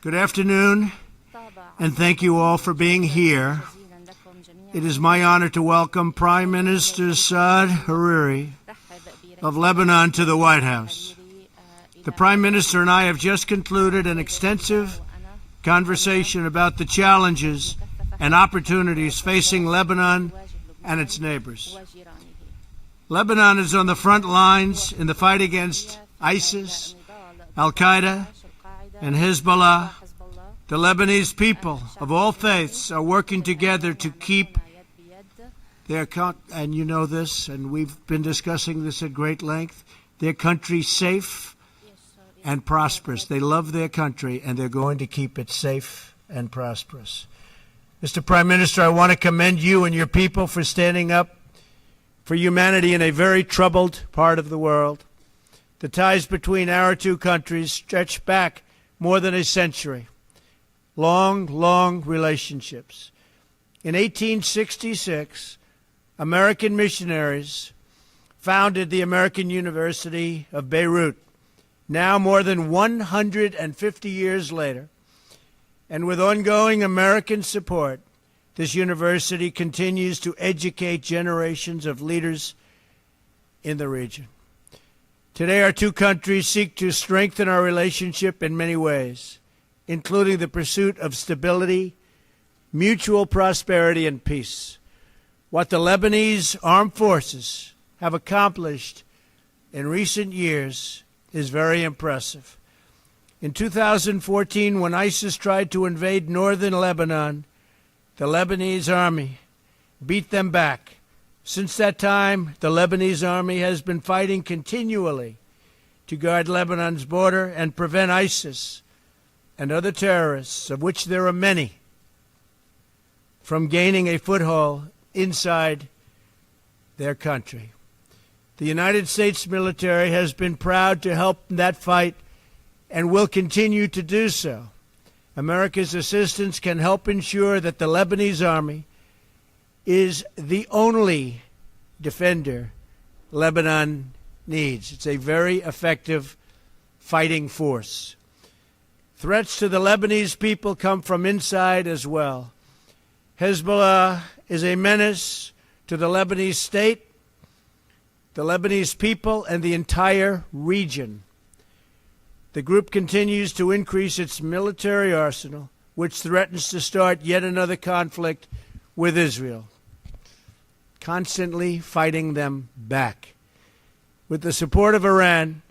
Good afternoon, and thank you all for being here. It is my honor to welcome Prime Minister Saad Hariri of Lebanon to the White House. The Prime Minister and I have just concluded an extensive conversation about the challenges and opportunities facing Lebanon and its neighbors. Lebanon is on the front lines in the fight against ISIS, Al-Qaeda, and Hezbollah. The Lebanese people of all faiths are working together to keep their and you know this, and we've been discussing this at great length, their country safe and prosperous. They love their country, and they're going to keep it safe and prosperous. Mr. Prime Minister, I want to commend you and your people for standing up for humanity in a very troubled part of the world. The ties between our two countries stretch back more than a century. Long, long relationships. In 1866, American missionaries founded the American University of Beirut. Now, more than 150 years later, and with ongoing American support, this university continues to educate generations of leaders in the region. Today, our two countries seek to strengthen our relationship in many ways, including the pursuit of stability, mutual prosperity, and peace. What the Lebanese armed forces have accomplished in recent years is very impressive. In 2014, when ISIS tried to invade northern Lebanon, the Lebanese army beat them back. Since that time, the Lebanese army has been fighting continually to guard Lebanon's border and prevent ISIS and other terrorists, of which there are many, from gaining a foothold inside their country. The United States military has been proud to help in that fight and will continue to do so. America's assistance can help ensure that the Lebanese army is the only defender Lebanon needs. It's a very effective fighting force. Threats to the Lebanese people come from inside as well. Hezbollah is a menace to the Lebanese state, the Lebanese people, and the entire region. The group continues to increase its military arsenal, which threatens to start yet another conflict with Israel, constantly fighting them back. With the support of Iran,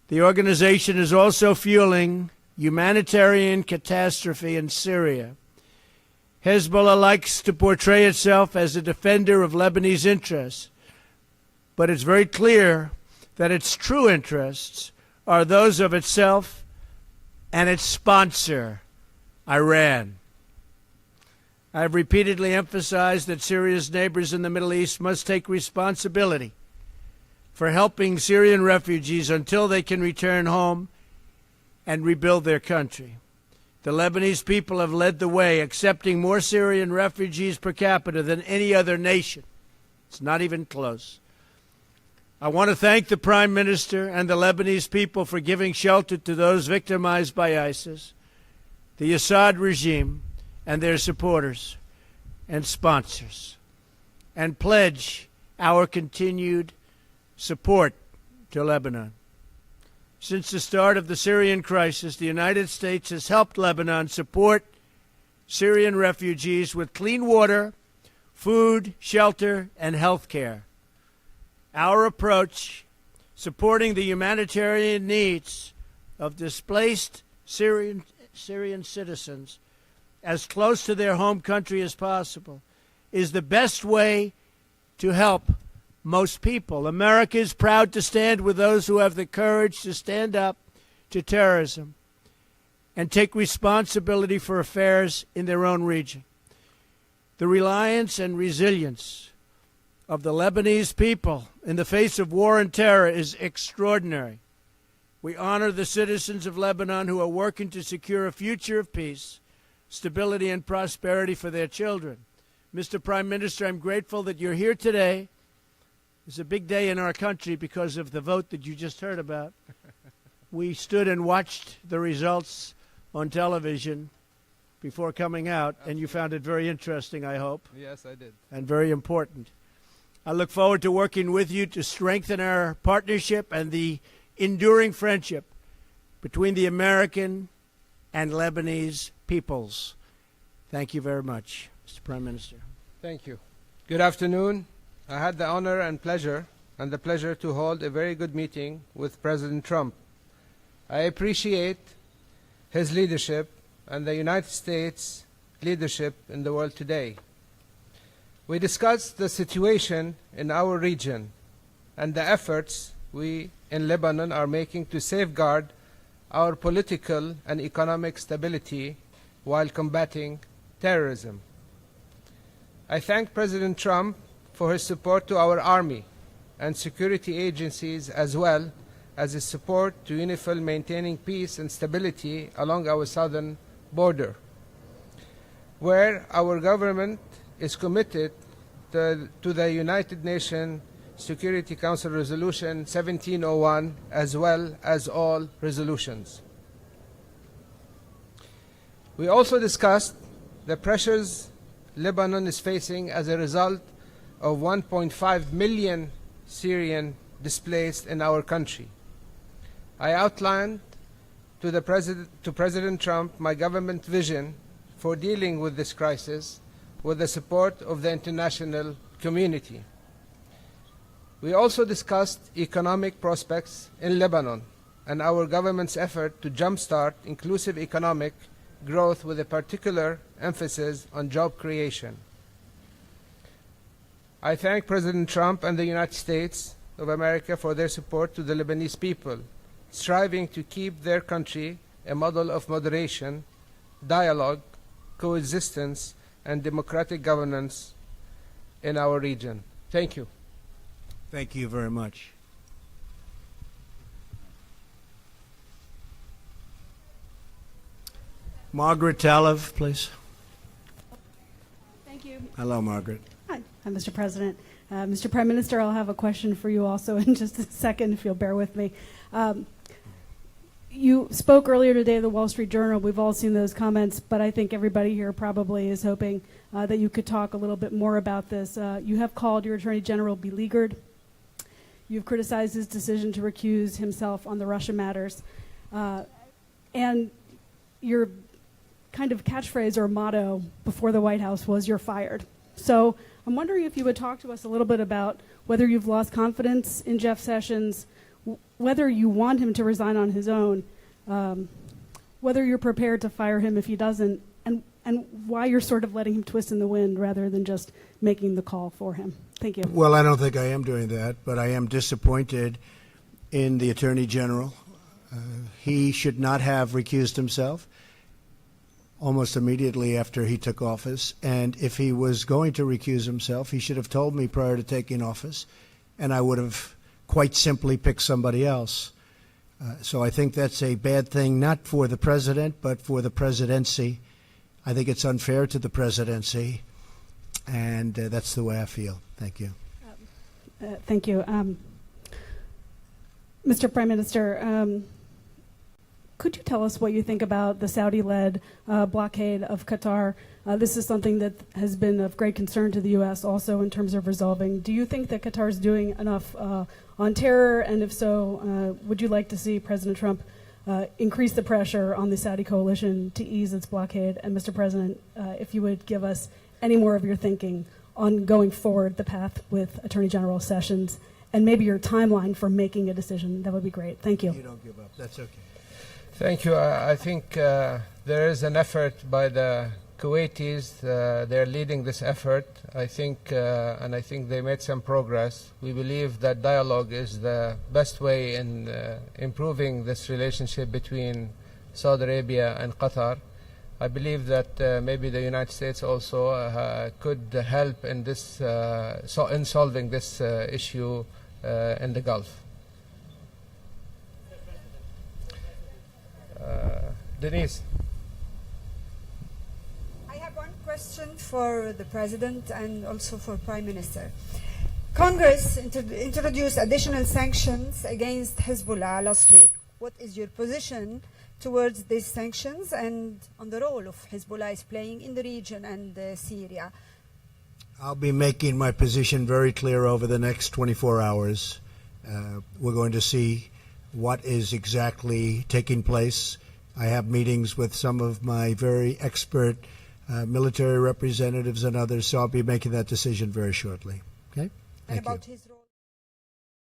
the organization is also fueling humanitarian catastrophe in Syria. Hezbollah likes to portray itself as a defender of Lebanese interests, but it's very clear that its true interests are those of itself and its sponsor, Iran. I have repeatedly emphasized that Syria's neighbors in the Middle East must take responsibility for helping Syrian refugees until they can return home and rebuild their country. The Lebanese people have led the way, accepting more Syrian refugees per capita than any other nation. It's not even close. I want to thank the Prime Minister and the Lebanese people for giving shelter to those victimized by ISIS, the Assad regime, and their supporters and sponsors, and pledge our continued support to Lebanon. Since the start of the Syrian crisis, the United States has helped Lebanon support Syrian refugees with clean water, food, shelter, and health care. Our approach, supporting the humanitarian needs of displaced Syrian citizens as close to their home country as possible, is the best way to help most people. America is proud to stand with those who have the courage to stand up to terrorism and take responsibility for affairs in their own region. The reliance and resilience of the Lebanese people in the face of war and terror is extraordinary. We honor the citizens of Lebanon who are working to secure a future of peace, stability, and prosperity for their children. Mr. Prime Minister, I'm grateful that you're here today. It's a big day in our country because of the vote that you just heard about. We stood and watched the results on television before coming out, and you found it very interesting, I hope. Yes, I did. And very important. I look forward to working with you to strengthen our partnership and the enduring friendship between the American and Lebanese peoples. Thank you very much, Mr. Prime Minister. Thank you. Good afternoon. I had the honor and the pleasure to hold a very good meeting with President Trump. I appreciate his leadership and the United States leadership in the world today. We discussed the situation in our region and the efforts we in Lebanon are making to safeguard our political and economic stability while combating terrorism. I thank President Trump for his support to our army and security agencies, as well as his support to UNIFIL maintaining peace and stability along our southern border, where our government is committed to the United Nations Security Council Resolution 1701, as well as all resolutions. We also discussed the pressures Lebanon is facing as a result of 1.5 million Syrian displaced in our country. I outlined to President Trump my government vision for dealing with this crisis with the support of the international community. We also discussed economic prospects in Lebanon and our government's effort to jumpstart inclusive economic growth with a particular emphasis on job creation. I thank President Trump and the United States of America for their support to the Lebanese people, striving to keep their country a model of moderation, dialogue, coexistence, and democratic governance in our region. Thank you. Thank you very much. Margaret Talev, please. Thank you. Hello, Margaret. Hi, Mr. President. Mr. Prime Minister, I'll have a question for you also in just a second, if you'll bear with me. You spoke earlier today at the Wall Street Journal. We've all seen those comments, but I think everybody here probably is hoping that you could talk a little bit more about this. You have called your Attorney General beleaguered. You've criticized his decision to recuse himself on the Russia matters. And your kind of catchphrase or motto before the White House was "you're fired." So I'm wondering if you would talk to us a little bit about whether you've lost confidence in Jeff Sessions, whether you want him to resign on his own, whether you're prepared to fire him if he doesn't, and why you're sort of letting him twist in the wind rather than just making the call for him. Thank you. Well, I don't think I am doing that, but I am disappointed in the Attorney General. He should not have recused himself almost immediately after he took office. And if he was going to recuse himself, he should have told me prior to taking office, and I would have quite simply picked somebody else. So I think that's a bad thing, not for the president, but for the presidency. I think it's unfair to the presidency, and that's the way I feel. Thank you. Thank you. Mr. Prime Minister, could you tell us what you think about the Saudi-led blockade of Qatar? This is something that has been of great concern to the U.S. also in terms of resolving. Do you think that Qatar is doing enough on terror? And if so, would you like to see President Trump increase the pressure on the Saudi coalition to ease its blockade? And Mr. President, if you would give us any more of your thinking on going forward the path with Attorney General Sessions and maybe your timeline for making a decision, that would be great. Thank you. You don't give up. That's okay. Thank you. I think there is an effort by the Kuwaitis. They're leading this effort. I think they made some progress. We believe that dialogue is the best way in improving this relationship between Saudi Arabia and Qatar. I believe that maybe the United States also could help in this in solving this issue in the Gulf. Denise. I have one question for the President and also for Prime Minister. Congress introduced additional sanctions against Hezbollah last week. What is your position towards these sanctions and on the role of Hezbollah is playing in the region and Syria? I'll be making my position very clear over the next 24 hours. We're going to see what is exactly taking place. I have meetings with some of my very expert military representatives and others, so I'll be making that decision very shortly. Okay? And Thank you. about his role